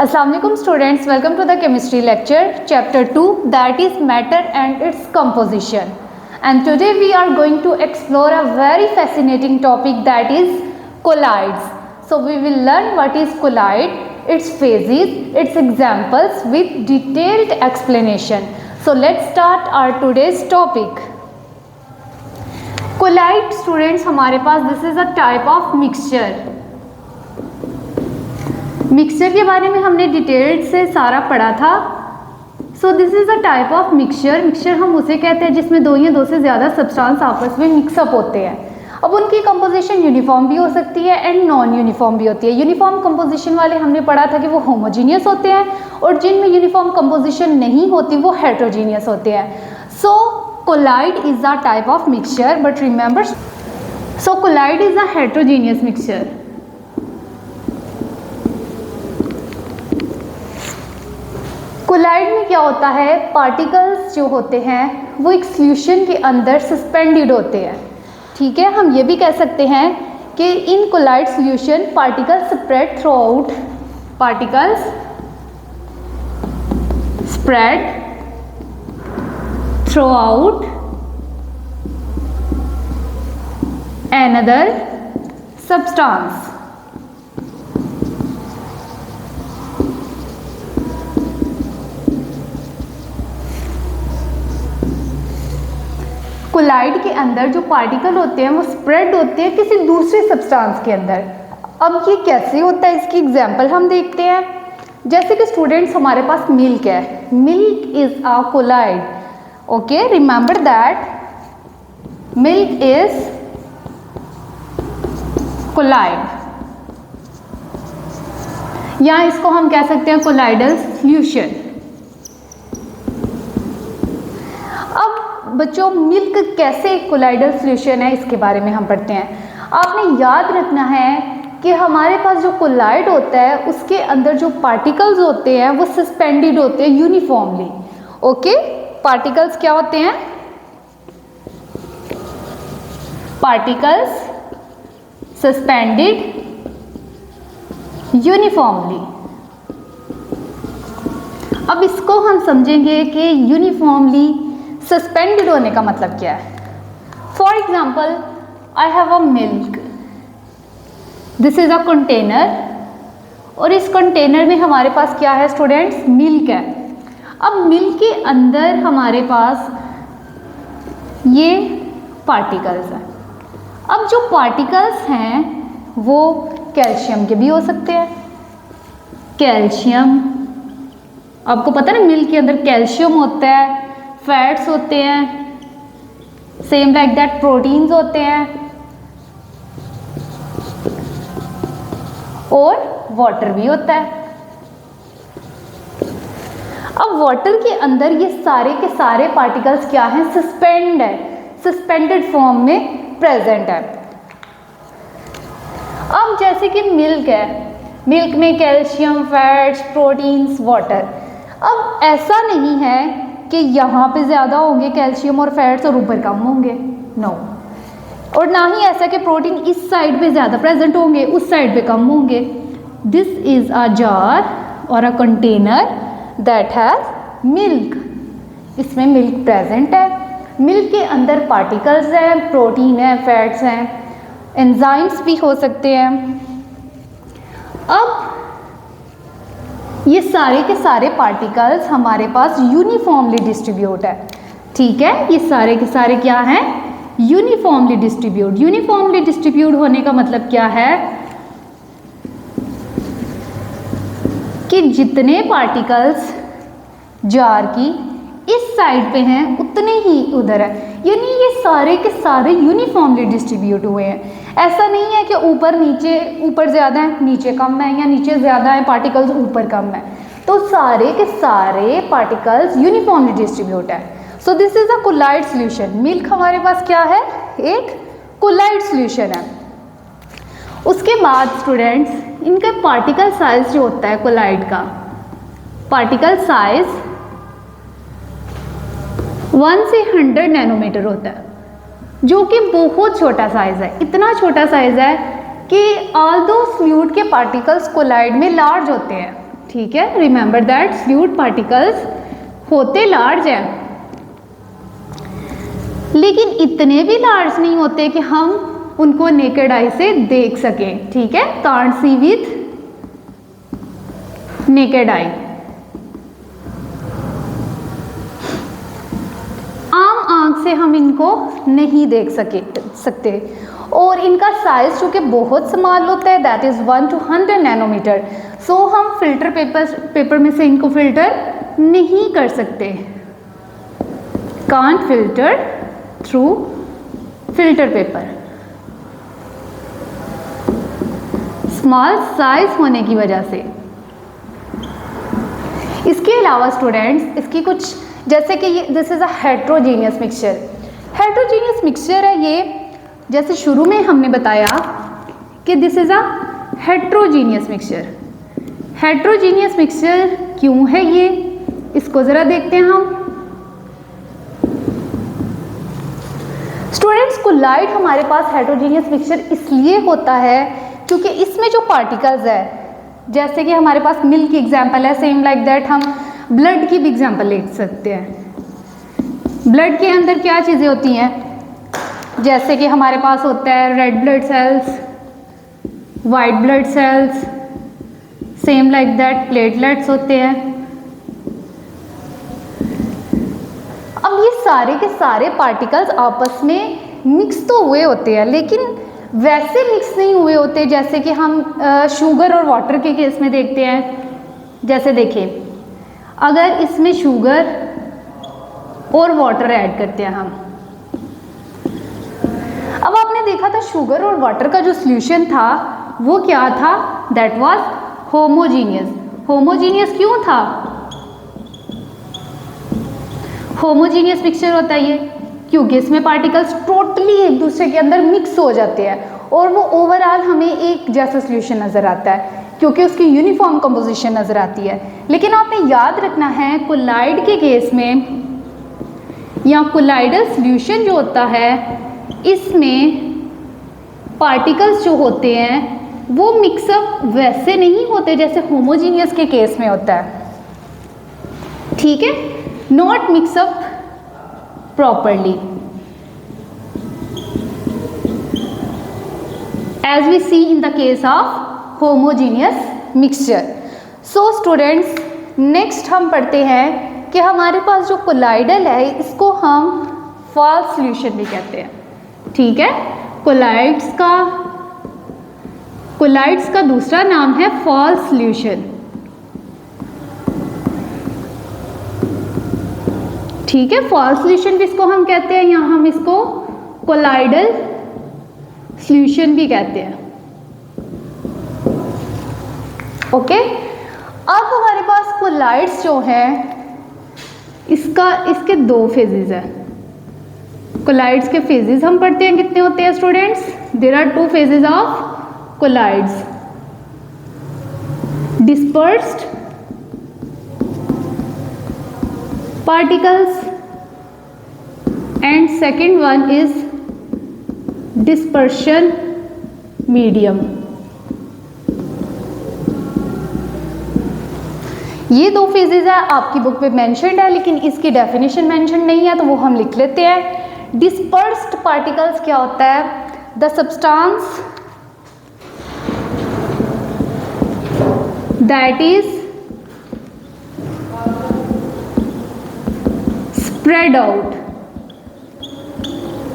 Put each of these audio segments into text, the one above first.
Assalamualaikum students, welcome to the chemistry lecture chapter 2, that is matter and its composition. And today we are going to explore a very fascinating topic, that is colloids. So we will learn what is colloid, its phases, its examples with detailed explanation. So let's start our today's topic. Colloid students हमारे पास this is a type of mixture. Mixture के बारे में हमने detailed से सारा पढ़ा था. So this is a type of mixture. Mixture हम उसे कहते हैं जिसमें दो या दो से ज़्यादा सब्सटेंस आपस में मिक्सअप होते हैं. अब उनकी कंपोजिशन यूनिफॉर्म भी हो सकती है एंड नॉन यूनिफॉर्म भी होती है. यूनिफॉर्म कंपोजिशन वाले हमने पढ़ा था कि वो होमोजीनियस होते हैं और जिनमें यूनिफॉर्म कंपोजिशन नहीं होती वो हेट्रोजीनियस होते हैं. So colloid is a type of mixture but remember, so colloid is a heterogeneous mixture. Colloid में क्या होता है, पार्टिकल्स जो होते हैं वो एक सॉल्यूशन के अंदर सस्पेंडेड होते हैं. ठीक है, हम ये भी कह सकते हैं कि in colloid solution particles spread throughout, particles spread throughout another substance. Colloid के अंदर जो पार्टिकल होते हैं वो स्प्रेड होते हैं किसी दूसरे सब्सटेंस के अंदर. अब ये कैसे होता है, इसकी एग्जांपल हम देखते हैं. जैसे कि स्टूडेंट्स हमारे पास मिल्क है, milk is a colloid. Okay, remember that milk is colloid, या इसको हम कह सकते हैं कोलाइडल सॉल्यूशन. बच्चों, मिल्क कैसे एक कोलाइडल सॉल्यूशन है इसके बारे में हम पढ़ते हैं. आपने याद रखना है कि हमारे पास जो कोलाइड होता है उसके अंदर जो पार्टिकल्स होते हैं वो सस्पेंडेड होते हैं यूनिफॉर्मली. ओके, पार्टिकल्स क्या होते हैं, पार्टिकल्स सस्पेंडेड यूनिफॉर्मली. अब इसको हम समझेंगे कि यूनिफॉर्मली सस्पेंडेड होने का मतलब क्या है. For example, I have a milk, this is a container, और इस कंटेनर में हमारे पास क्या है स्टूडेंट्स, मिल्क है. अब मिल्क के अंदर हमारे पास ये पार्टिकल्स हैं. अब जो पार्टिकल्स हैं वो कैल्शियम के भी हो सकते हैं. कैल्शियम, आपको पता है ना मिल्क के अंदर कैल्शियम होता है, फैट्स होते हैं, सेम लाइक दैट प्रोटीन्स होते हैं, और वाटर भी होता है. अब वाटर के अंदर ये सारे के सारे पार्टिकल्स क्या हैं, सस्पेंड है, सस्पेंडेड फॉर्म में प्रेजेंट है. अब जैसे कि मिल्क है, मिल्क में कैल्शियम, फैट्स, प्रोटीन्स, वाटर. अब ऐसा नहीं है कि यहाँ पे ज़्यादा होंगे कैल्शियम और फैट्स और ऊपर कम होंगे, नो. और ना ही ऐसा कि प्रोटीन इस साइड पे ज़्यादा प्रेजेंट होंगे उस साइड पे कम होंगे. दिस इज़ अ जार और a container that has milk. इसमें मिल्क प्रेजेंट है. मिल्क के अंदर पार्टिकल्स हैं, प्रोटीन है, फैट्स हैं, एंजाइम्स भी हो सकते हैं. अब ये सारे के सारे पार्टिकल्स हमारे पास यूनिफॉर्मली डिस्ट्रीब्यूट है. ठीक है, ये सारे के सारे क्या हैं, यूनिफॉर्मली डिस्ट्रीब्यूट. यूनिफॉर्मली डिस्ट्रीब्यूट होने का मतलब क्या है कि जितने पार्टिकल्स जार की इस साइड पे हैं उतने ही उधर है, यानी ये सारे के सारे यूनिफॉर्मली डिस्ट्रीब्यूट हुए हैं. ऐसा नहीं है कि ऊपर नीचे, ऊपर ज़्यादा है नीचे कम है, या नीचे ज़्यादा है पार्टिकल्स ऊपर कम है. तो सारे के सारे पार्टिकल्स यूनिफॉर्मली डिस्ट्रीब्यूट है. So this is a colloid solution. Milk हमारे पास क्या है, एक कोलाइड सॉल्यूशन है. उसके बाद स्टूडेंट्स, इनका पार्टिकल साइज जो होता है कोलाइड का, पार्टिकल साइज 1 से 100 नैनोमीटर होता है, जो कि बहुत छोटा साइज है. इतना छोटा साइज है कि ऑल्दो फ्लूइड के पार्टिकल्स कोलाइड में लार्ज होते हैं, ठीक है, रिमेंबर दैट फ्लूइड पार्टिकल्स होते लार्ज हैं, लेकिन इतने भी लार्ज नहीं होते कि हम उनको नेकेड आई से देख सकें। ठीक है, can't see with naked eye. आम आंख से हम इनको नहीं देख सकते और इनका साइज चूंकि बहुत स्मॉल होता है, दैट इज 1 to 100 नैनोमीटर, सो हम फिल्टर पेपर में से इनको फिल्टर नहीं कर सकते, can't filter through filter paper, small size होने की वजह से। इसके अलावा स्टूडेंट्स इसकी कुछ, जैसे कि ये this is a heterogeneous mixture. Heterogeneous mixture है ये, जैसे शुरू में हमने बताया कि this is a heterogeneous mixture. Heterogeneous mixture क्यों है ये, इसको जरा देखते हैं हम। स्टूडेंट्स कोलाइड हमारे पास हेट्रोजीनियस मिक्सचर इसलिए होता है क्योंकि इसमें जो पार्टिकल्स है, जैसे कि हमारे पास मिल्क की एग्जांपल है, सेम लाइक दैट हम ब्लड की भी एग्जांपल ले सकते हैं। ब्लड के अंदर क्या चीज़ें होती हैं, जैसे कि हमारे पास होता है red blood cells, white blood cells, same like that platelets होते हैं। अब ये सारे के सारे पार्टिकल्स आपस में मिक्स तो हुए होते हैं, लेकिन वैसे मिक्स नहीं हुए होते जैसे कि हम शुगर और वाटर के केस में देखते हैं। जैसे देखिए, अगर इसमें शुगर और वाटर ऐड करते हैं हम, अब आपने देखा था शुगर और वाटर का जो सॉल्यूशन था वो क्या था, दैट वाज होमोजीनियस। होमोजीनियस क्यों था, होमोजीनियस मिक्सचर होता है ये क्योंकि इसमें पार्टिकल्स टोटली एक दूसरे के अंदर मिक्स हो जाते हैं और वो ओवरऑल हमें एक जैसा सॉल्यूशन नज़र आता है क्योंकि उसकी यूनिफॉर्म कंपोजिशन नज़र आती है। लेकिन आपने याद रखना है कोलाइड के केस में या कोलाइडल सॉल्यूशन जो होता है, इसमें पार्टिकल्स जो होते हैं वो मिक्सअप वैसे नहीं होते जैसे होमोजीनियस के केस में होता है। ठीक है, not mix up properly as we see in the case of homogeneous mixture. So students, next हम पढ़ते हैं कि हमारे पास जो कोलाइडल है इसको हम फॉल्स सॉल्यूशन भी कहते हैं। ठीक है, कोलाइड्स का दूसरा नाम है फॉल्स सॉल्यूशन। ठीक है, फॉल्स सॉल्यूशन भी इसको हम कहते हैं, या हम इसको कोलाइडल सॉल्यूशन भी कहते हैं। ओके, अब हमारे पास कोलाइड्स जो हैं इसके दो फेजेस हैं। कोलाइड्स के फेजेस हम पढ़ते हैं कितने होते हैं students, there are 2 phases of colloids, dispersed particles and second one is dispersion medium। ये 2 फेजेस है, आपकी बुक पे मेंशन्ड है लेकिन इसकी डेफिनेशन मेंशन नहीं है तो वो हम लिख लेते हैं। डिस्पर्स्ड पार्टिकल्स क्या होता है, the substance that is spread out।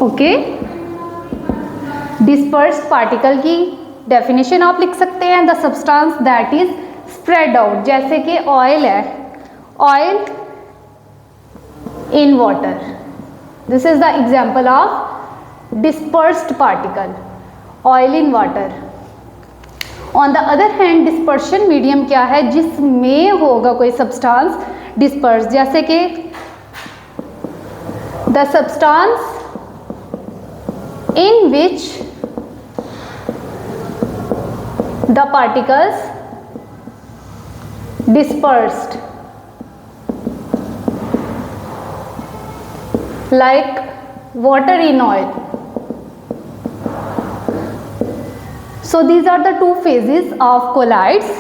Okay, dispersed particle की डेफिनेशन आप लिख सकते हैं, the substance that is spread out. जैसे कि ऑयल है, oil in water, this is the example of dispersed particle, oil in water. On the other hand dispersion medium क्या है, जिसमें होगा कोई सब्सटेंस डिस्पर्स, जैसे कि the substance in which the particles dispersed, like water in oil। So these are the 2 phases of colloids।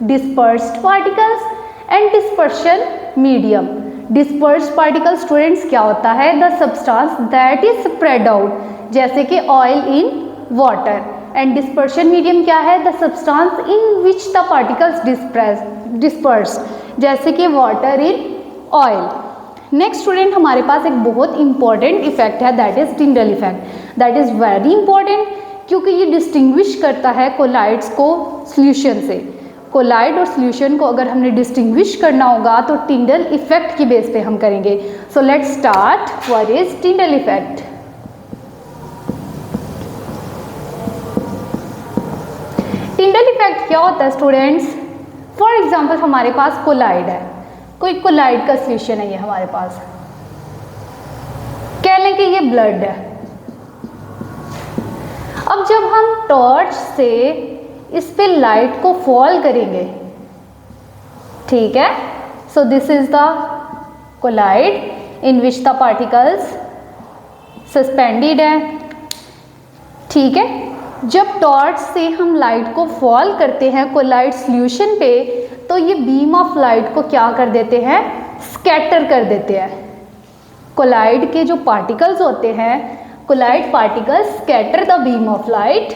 Dispersed particles and dispersion medium. Dispersed particle students क्या होता है? The substance that is spread out, जैसे कि oil in water. And dispersion medium क्या है? The substance in which the particles disperse, जैसे कि water in oil. Next student हमारे पास एक बहुत इंपॉर्टेंट इफेक्ट है, that is Tyndall effect. That is very important क्योंकि ये डिस्टिंग्विश करता है कोलाइड्स को सॉल्यूशन से। कोलाइड और सॉल्यूशन को अगर हमने डिस्टिंग्विश करना होगा तो टिंडल इफेक्ट की बेस पे हम करेंगे। So let's start. What is टिंडल effect? Tyndall effect क्या होता है स्टूडेंट्स? फॉर एग्जाम्पल हमारे पास कोलाइड है, कोई कोलाइड का सॉल्यूशन है ये हमारे पास, कह लें कि ये ब्लड है। अब जब हम टॉर्च से इस पे लाइट को फॉल करेंगे, ठीक है, so this is the colloid in which the particles suspended है, ठीक है। जब टॉर्च से हम लाइट को फॉल करते हैं कोलाइड सॉल्यूशन पे, तो ये बीम ऑफ लाइट को क्या कर देते हैं? स्कैटर कर देते हैं। कोलाइड के जो पार्टिकल्स होते हैं, colloid particles scatter the beam of light,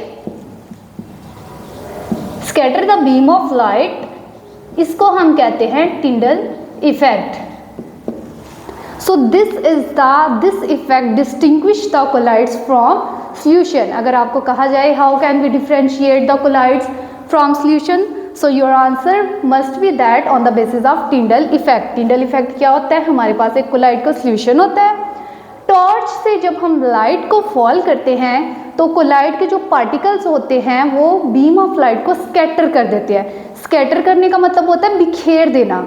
scatter the beam of light, इसको हम कहते हैं Tyndall effect. So this effect distinguish the colloids from solution. अगर आपको कहा जाए how can we differentiate the colloids from solution, so your answer must be that on the basis of Tyndall effect. Tyndall effect क्या होता है? हमारे पास एक collide का सॉल्यूशन होता है, टॉर्च से जब हम लाइट को फॉल करते हैं तो कोलाइड के जो पार्टिकल्स होते हैं वो बीम ऑफ लाइट को स्कैटर कर देते हैं। स्कैटर करने का मतलब होता है बिखेर देना,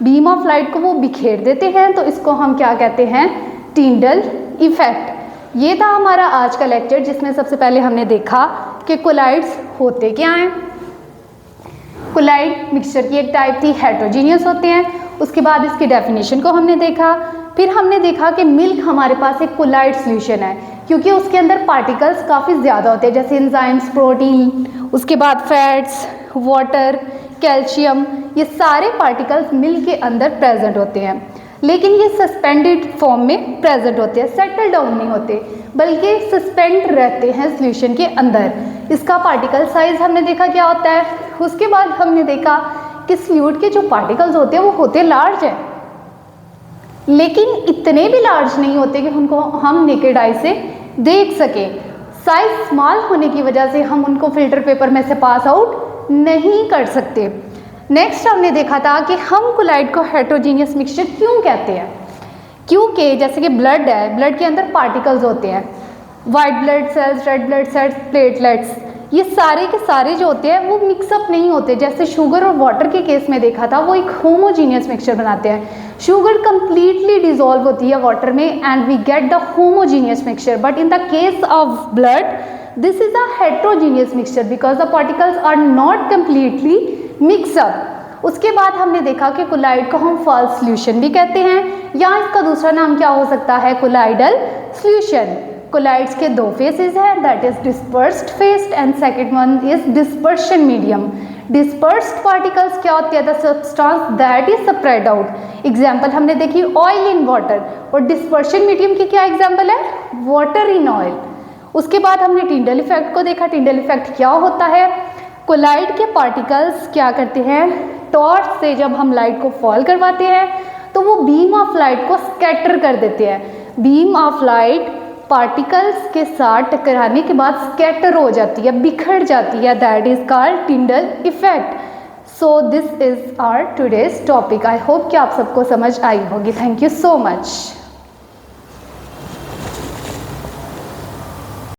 बीम ऑफ लाइट को वो बिखेर देते हैं, तो इसको हम क्या कहते हैं? Tyndall effect. ये था हमारा आज का लेक्चर जिसमें सबसे पहले हमने देखा कि कोलाइड्स होते क्या हैं। कोलाइड मिक्सचर की एक टाइप थी, हेटेरोजीनियस होते हैं। उसके बाद इसकी डेफिनेशन को हमने देखा। फिर हमने देखा कि मिल्क हमारे पास एक कोलाइड सॉल्यूशन है क्योंकि उसके अंदर पार्टिकल्स काफ़ी ज़्यादा होते हैं, जैसे एंजाइम्स, प्रोटीन, उसके बाद फैट्स, वाटर, कैल्शियम, ये सारे पार्टिकल्स मिल्क के अंदर प्रेजेंट होते हैं। लेकिन ये सस्पेंडेड फॉर्म में प्रेजेंट होते हैं, सेटल डाउन नहीं होते, बल्कि सस्पेंड रहते हैं सॉल्यूशन के अंदर। इसका पार्टिकल साइज हमने देखा क्या होता है। उसके बाद हमने देखा कि सॉल्यूट के जो पार्टिकल्स होते हैं वो होते लार्ज हैं, लेकिन इतने भी लार्ज नहीं होते कि उनको हम नेकेड आई से देख सकें। साइज स्मॉल होने की वजह से हम उनको फिल्टर पेपर में से पास आउट नहीं कर सकते। नेक्स्ट हमने देखा था कि हम कोलाइड को हेटेरोजीनियस मिक्सचर क्यों कहते हैं, क्योंकि जैसे कि ब्लड है, ब्लड के अंदर पार्टिकल्स होते हैं, white blood cells, red blood cells, platelets, ये सारे के सारे जो होते हैं वो मिक्सअप नहीं होते। जैसे शुगर और वाटर के केस में देखा था, वो एक होमोजीनियस मिक्सचर बनाते हैं। शुगर कंप्लीटली डिसॉल्व होती है वाटर में and we get the homogeneous mixture, but in the case of blood this is a heterogeneous mixture because the particles are not completely mix up. उसके बाद हमने देखा कि कोलाइड को हम फॉल्स सॉल्यूशन भी कहते हैं, या इसका दूसरा नाम क्या हो सकता है? Colloidal solution. कोलाइड्स के दो फेसेस हैं, that is dispersed phase and second one is dispersion medium. Dispersed particles क्या होते हैं? The substance that is spread out. Example हमने देखी ऑयल इन वाटर, और डिस्पर्शन मीडियम की क्या एग्जाम्पल है? Water in oil. उसके बाद हमने टिंडल इफेक्ट को देखा। टिंडल इफेक्ट क्या होता है? कोलाइड के पार्टिकल्स क्या करते हैं? टॉर्च से जब हम लाइट को फॉल करवाते हैं तो वो बीम ऑफ लाइट को स्कैटर कर देते हैं। बीम ऑफ लाइट पार्टिकल्स के साथ टकराने के बाद स्कैटर हो जाती है, बिखर जाती है, that is called Tyndall effect. So this is our today's topic. I hope कि आप सबको समझ आई होगी। Thank you so much.